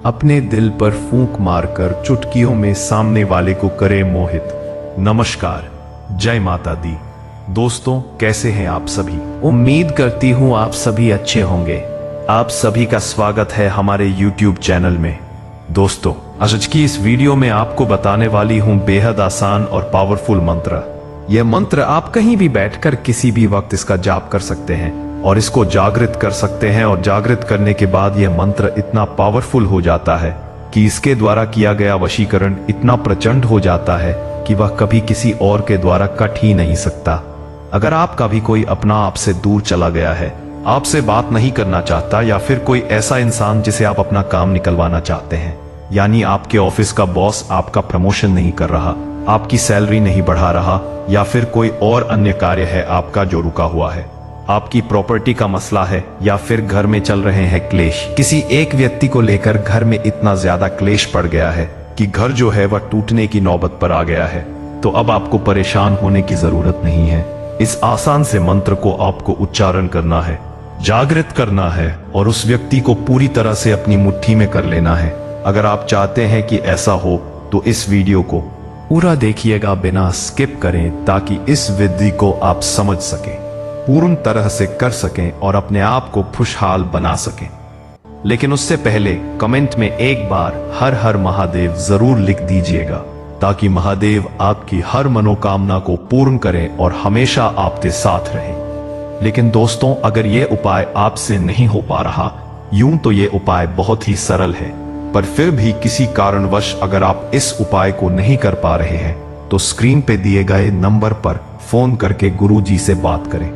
अपने दिल पर फूंक मारकर चुटकियों में सामने वाले को करे मोहित। नमस्कार, जय माता दी। दोस्तों, कैसे हैं आप सभी? उम्मीद करती हूं आप सभी अच्छे होंगे। आप सभी का स्वागत है हमारे YouTube चैनल में। दोस्तों, आज की इस वीडियो में आपको बताने वाली हूं बेहद आसान और पावरफुल मंत्र। यह मंत्र आप कहीं भी बैठकर किसी भी वक्त इसका जाप कर सकते हैं और इसको जागृत कर सकते हैं, और जागृत करने के बाद यह मंत्र इतना पावरफुल हो जाता है कि इसके द्वारा किया गया वशीकरण इतना प्रचंड हो जाता है कि वह कभी किसी और के द्वारा कट ही नहीं सकता। अगर आपका भी कोई अपना आपसे दूर चला गया है, आपसे बात नहीं करना चाहता, या फिर कोई ऐसा इंसान जिसे आप अपना काम निकलवाना चाहते हैं, यानी आपके ऑफिस का बॉस आपका प्रमोशन नहीं कर रहा, आपकी सैलरी नहीं बढ़ा रहा, या फिर कोई और अन्य कार्य है आपका जो रुका हुआ है, आपकी प्रॉपर्टी का मसला है, या फिर घर में चल रहे हैं क्लेश, किसी एक व्यक्ति को लेकर घर में इतना ज्यादा क्लेश पड़ गया है कि घर जो है वह टूटने की नौबत पर आ गया है, तो अब आपको परेशान होने की जरूरत नहीं है। इस आसान से मंत्र को आपको उच्चारण करना है, जागृत करना है और उस व्यक्ति को पूरी तरह से अपनी मुट्ठी में कर लेना है। अगर आप चाहते हैं कि ऐसा हो तो इस वीडियो को पूरा देखिएगा, बिना स्किप करें, ताकि इस विधि को आप समझ सकें, पूर्ण तरह से कर सकें और अपने आप को खुशहाल बना सकें। लेकिन उससे पहले कमेंट में एक बार हर हर महादेव जरूर लिख दीजिएगा, ताकि महादेव आपकी हर मनोकामना को पूर्ण करें और हमेशा आपके साथ रहें। लेकिन दोस्तों, अगर यह उपाय आपसे नहीं हो पा रहा, यूं तो यह उपाय बहुत ही सरल है, पर फिर भी किसी कारणवश अगर आप इस उपाय को नहीं कर पा रहे हैं, तो स्क्रीन पे दिए गए नंबर पर फोन करके गुरुजी से बात करें।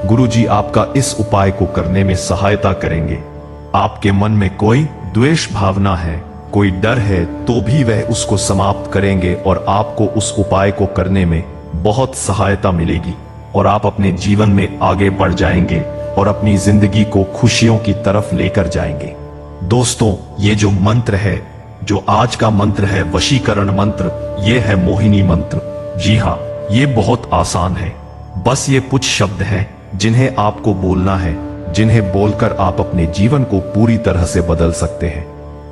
गुरुजी आपका इस उपाय को करने में सहायता करेंगे। आपके मन में कोई द्वेष भावना है, कोई डर है, तो भी वह उसको समाप्त करेंगे और आपको उस उपाय को करने में बहुत सहायता मिलेगी और आप अपने जीवन में आगे बढ़ जाएंगे और अपनी जिंदगी को खुशियों की तरफ लेकर जाएंगे। दोस्तों, ये जो मंत्र है, जो आज का मंत्र है, वशीकरण मंत्र, ये है मोहिनी मंत्र। जी हाँ, ये बहुत आसान है। बस ये कुछ शब्द हैं जिन्हें आपको बोलना है, जिन्हें बोलकर आप अपने जीवन को पूरी तरह से बदल सकते हैं।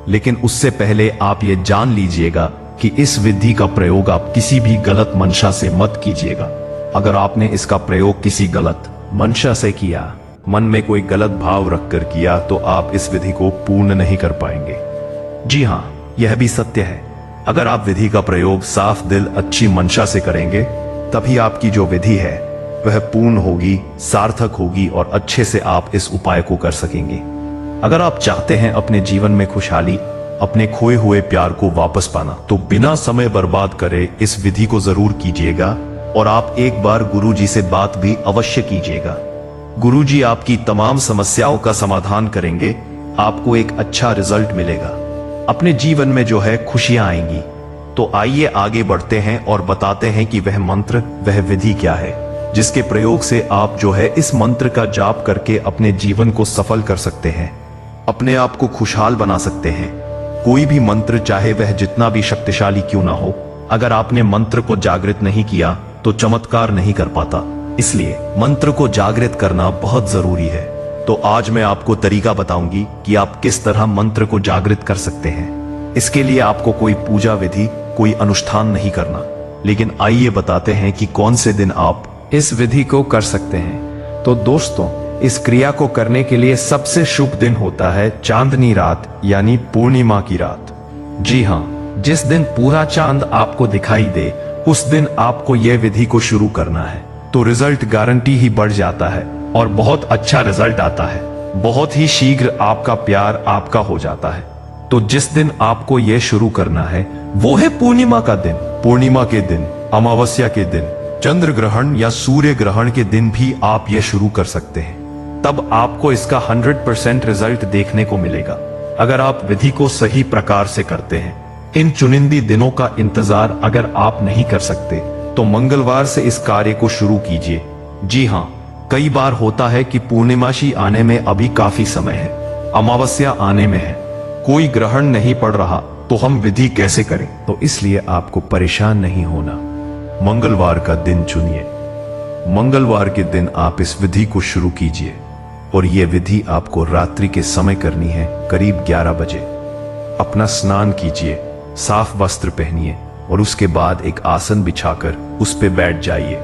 लेकिन उससे पहले आप ये जान लीजिएगा कि इस विधि का प्रयोग आप किसी भी गलत मंशा से मत कीजिएगा। अगर आपने इसका प्रयोग किसी गलत मंशा से किया, मन में कोई गलत भाव रखकर किया, तो आप इस विधि को पूर्ण नहीं कर पाएंगे। जी हाँ, यह भी सत्य है। अगर आप विधि का प्रयोग साफ दिल, अच्छी मंशा से करेंगे, तभी आपकी जो विधि है वह पूर्ण होगी, सार्थक होगी और अच्छे से आप इस उपाय को कर सकेंगे। अगर आप चाहते हैं अपने जीवन में खुशहाली, अपने खोए हुए प्यार को वापस पाना, तो बिना समय बर्बाद करे इस विधि को जरूर कीजिएगा और आप एक बार गुरुजी से बात भी अवश्य कीजिएगा। गुरुजी आपकी तमाम समस्याओं का समाधान करेंगे, आपको एक अच्छा रिजल्ट मिलेगा, अपने जीवन में जो है खुशियां आएंगी। तो आइए आगे बढ़ते हैं और बताते हैं कि वह मंत्र, वह विधि क्या है, जिसके प्रयोग से आप जो है इस मंत्र का जाप करके अपने जीवन को सफल कर सकते हैं, अपने आप को खुशहाल बना सकते हैं। कोई भी मंत्र, चाहे वह जितना भी शक्तिशाली क्यों ना हो, अगर आपने मंत्र को जागृत नहीं किया तो चमत्कार नहीं कर पाता। इसलिए मंत्र को जागृत करना बहुत जरूरी है। तो आज मैं आपको तरीका बताऊंगी कि आप किस तरह मंत्र को जागृत कर सकते हैं। इसके लिए आपको कोई पूजा विधि, कोई अनुष्ठान नहीं करना। लेकिन आइए बताते हैं कि कौन से दिन आप इस विधि को कर सकते हैं। तो दोस्तों, इस क्रिया को करने के लिए सबसे शुभ दिन होता है चांदनी रात, यानी पूर्णिमा की रात। जी हाँ, जिस दिन पूरा चांद आपको दिखाई दे, उस दिन आपको यह विधि को शुरू करना है, तो रिजल्ट गारंटी ही बढ़ जाता है और बहुत अच्छा रिजल्ट आता है। बहुत ही शीघ्र आपका प्यार आपका हो जाता है। तो जिस दिन आपको यह शुरू करना है वो है पूर्णिमा का दिन। पूर्णिमा के दिन, अमावस्या के दिन, चंद्र ग्रहण या सूर्य ग्रहण के दिन भी आप यह शुरू कर सकते हैं। तब आपको इसका 100% रिजल्ट देखने को मिलेगा। अगर आप विधि को सही प्रकार से करते हैं, इन चुनिंदी दिनों का इंतजार अगर आप नहीं कर सकते, तो मंगलवार से इस कार्य को शुरू कीजिए। जी हाँ, कई बार होता है कि पूर्णिमाशी आने में अभी काफी समय है, अमावस्या आने में है, कोई ग्रहण नहीं पड़ रहा, तो हम विधि कैसे करें? तो इसलिए आपको परेशान नहीं होना। मंगलवार का दिन चुनिए। मंगलवार के दिन आप इस विधि को शुरू कीजिए और यह विधि आपको रात्रि के समय करनी है, करीब 11 बजे। अपना स्नान कीजिए, साफ वस्त्र पहनिए और उसके बाद एक आसन बिछाकर उस पे बैठ जाइए।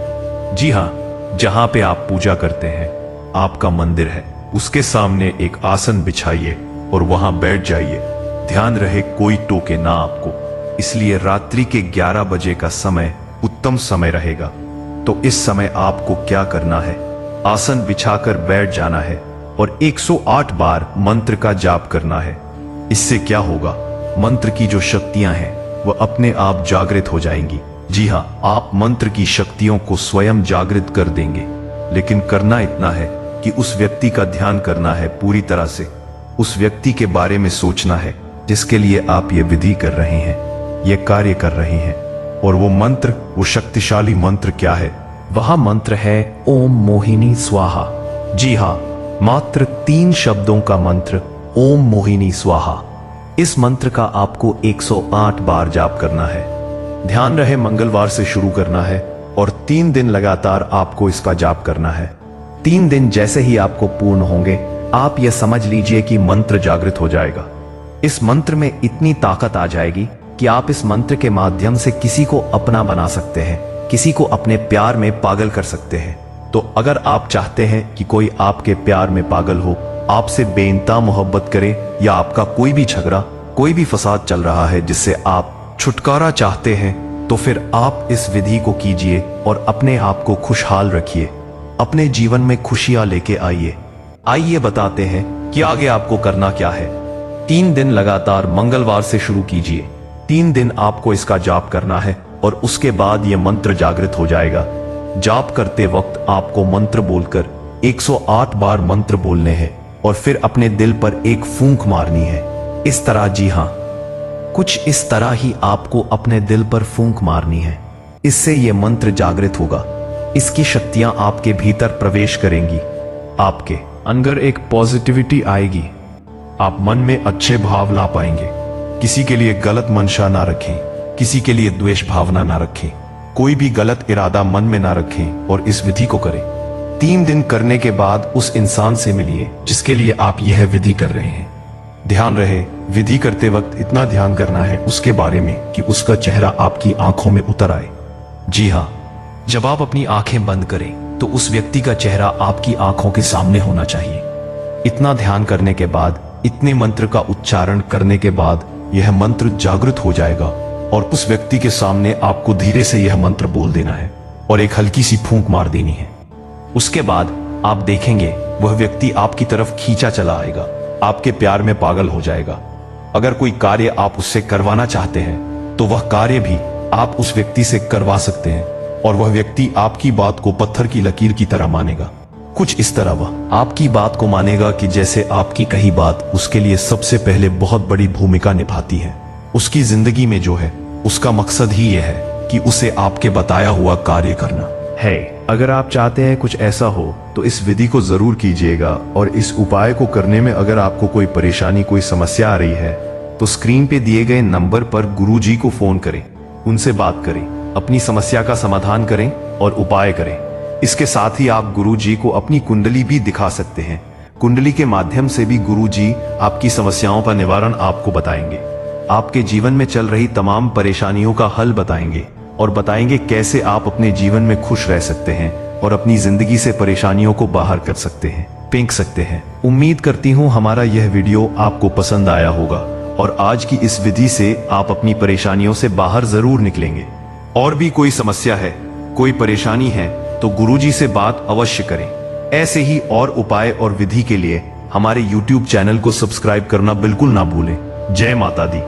जी हाँ, जहां पे आप पूजा करते हैं, आपका मंदिर है, उसके सामने एक आसन बिछाइए और वहां बैठ जाइए। ध्यान रहे कोई टोके ना आपको, इसलिए रात्रि के 11 बजे का समय उत्तम समय रहेगा। तो इस समय आपको क्या करना है, आसन बिछाकर बैठ जाना है और 108 बार मंत्र का जाप करना है। इससे क्या होगा, मंत्र की जो शक्तियां हैं वह अपने आप जागृत हो जाएंगी। जी हाँ, आप मंत्र की शक्तियों को स्वयं जागृत कर देंगे। लेकिन करना इतना है कि उस व्यक्ति का ध्यान करना है, पूरी तरह से उस व्यक्ति के बारे में सोचना है जिसके लिए आप ये विधि कर रहे हैं, ये कार्य कर रहे हैं। और वो मंत्र, वो शक्तिशाली मंत्र क्या है? वह मंत्र है ओम मोहिनी स्वाहा। जी हाँ, मात्र 3 शब्दों का मंत्र ओम मोहिनी स्वाहा। इस मंत्र का आपको 108 बार जाप करना है। ध्यान रहे मंगलवार से शुरू करना है और 3 दिन लगातार आपको इसका जाप करना है। 3 दिन जैसे ही आपको पूर्ण होंगे, आप यह समझ लीजिए कि मंत्र जागृत हो जाएगा। इस मंत्र में इतनी ताकत आ जाएगी कि आप इस मंत्र के माध्यम से किसी को अपना बना सकते हैं, किसी को अपने प्यार में पागल कर सकते हैं। तो अगर आप चाहते हैं कि कोई आपके प्यार में पागल हो, आपसे बेइंतहा मोहब्बत करे, या आपका कोई भी झगड़ा, कोई भी फसाद चल रहा है जिससे आप छुटकारा चाहते हैं, तो फिर आप इस विधि को कीजिए और अपने आप को खुशहाल रखिए। अपने जीवन में खुशियां लेके आइए। आइए बताते हैं कि आगे आपको करना क्या है। 3 दिन लगातार मंगलवार से शुरू कीजिए। 3 दिन आपको इसका जाप करना है और उसके बाद यह मंत्र जागृत हो जाएगा। जाप करते वक्त आपको मंत्र बोलकर 108 बार मंत्र बोलने हैं और फिर अपने दिल पर एक फूंक मारनी है। इस तरह, जी हाँ, कुछ इस तरह ही आपको अपने दिल पर फूंक मारनी है। इससे यह मंत्र जागृत होगा। इसकी शक्तियां आपके भीतर प्रवेश करेंगी। आपके अंदर एक पॉजिटिविटी आएगी। आप मन में अच्छे भाव ला पाएंगे। किसी के लिए गलत मंशा ना रखें, किसी के लिए द्वेष भावना ना रखें, कोई भी गलत इरादा मन में ना रखें और इस विधि को करें। 3 दिन करने के बाद उस इंसान से मिलिए जिसके लिए आप यह विधि कर रहे हैं। ध्यान रहे, विधि करते वक्त इतना ध्यान करना है उसके बारे में कि उसका चेहरा आपकी आंखों में उतर आए। जी हाँ, जब आप अपनी आंखें बंद करें तो उस व्यक्ति का चेहरा आपकी आंखों के सामने होना चाहिए। इतना ध्यान करने के बाद, इतने मंत्र का उच्चारण करने के बाद यह मंत्र जागृत हो जाएगा और उस व्यक्ति के सामने आपको धीरे से यह मंत्र बोल देना है और एक हल्की सी फूंक मार देनी है। उसके बाद आप देखेंगे वह व्यक्ति आपकी तरफ खींचा चला आएगा, आपके प्यार में पागल हो जाएगा। अगर कोई कार्य आप उससे करवाना चाहते हैं तो वह कार्य भी आप उस व्यक्ति से करवा सकते हैं और वह व्यक्ति आपकी बात को पत्थर की लकीर की तरह मानेगा। कुछ इस तरह वह आपकी बात को मानेगा कि जैसे आपकी कही बात उसके लिए सबसे पहले बहुत बड़ी भूमिका निभाती है। उसकी जिंदगी में जो है, उसका मकसद ही यह है कि उसे आपके बताया हुआ कार्य करना है। अगर आप चाहते हैं कुछ ऐसा हो तो इस विधि को जरूर कीजिएगा। और इस उपाय को करने में अगर आपको कोई परेशानी, कोई समस्या आ रही है तो स्क्रीन पे दिए गए नंबर पर गुरुजी को फोन करें, उनसे बात करें, अपनी समस्या का समाधान करें और उपाय करें। इसके साथ ही आप गुरुजी को अपनी कुंडली भी दिखा सकते हैं। कुंडली के माध्यम से भी गुरुजी आपकी समस्याओं का निवारण आपको बताएंगे, आपके जीवन में चल रही तमाम परेशानियों का हल बताएंगे और बताएंगे कैसे आप अपने जीवन में खुश रह सकते हैं और अपनी जिंदगी से परेशानियों को बाहर कर सकते हैं, फेंक सकते हैं। उम्मीद करती हूँ हमारा यह वीडियो आपको पसंद आया होगा और आज की इस विधि से आप अपनी परेशानियों से बाहर जरूर निकलेंगे। और भी कोई समस्या है, कोई परेशानी है तो गुरुजी से बात अवश्य करें। ऐसे ही और उपाय और विधि के लिए हमारे YouTube चैनल को सब्सक्राइब करना बिल्कुल ना भूलें। जय माता दी।